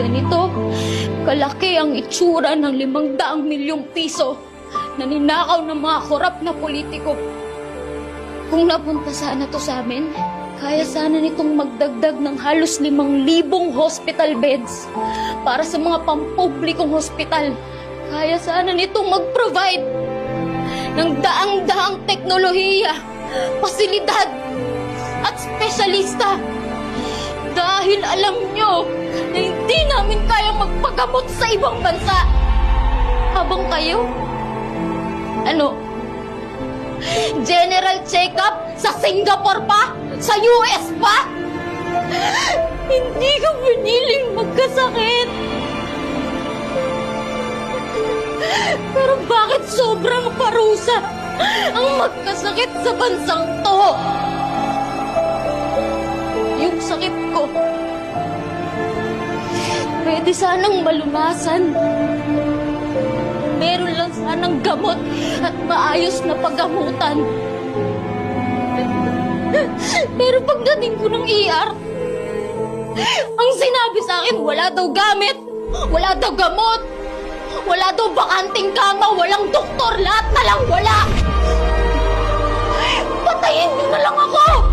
Ganito, kalaki ang itsura ng 500 milyong piso na ninakaw ng mga korap na politiko. Kung napunta sana to sa amin, kaya sana nitong magdagdag ng halos 5,000 hospital beds para sa mga pampublikong hospital. Kaya sana nitong mag-provide ng daang-daang teknolohiya, pasilidad at espesyalista. Dahil alam nyo na hindi namin kayang magpagamot sa ibang bansa. Habang kayo, general check-up sa Singapore pa? Sa US pa? Hindi ko piniling magkasakit. Pero bakit sobrang parusa ang magkasakit sa bansang to? Yung sakit ko, pwede sanang malunasan. Meron lang sanang gamot at maayos na paggamutan. Pero pagdating ko ng ER, ang sinabi sa akin, wala daw gamit, wala daw gamot, wala daw bakanting kama, walang doktor, lahat na lang wala. Patayin niyo na lang ako!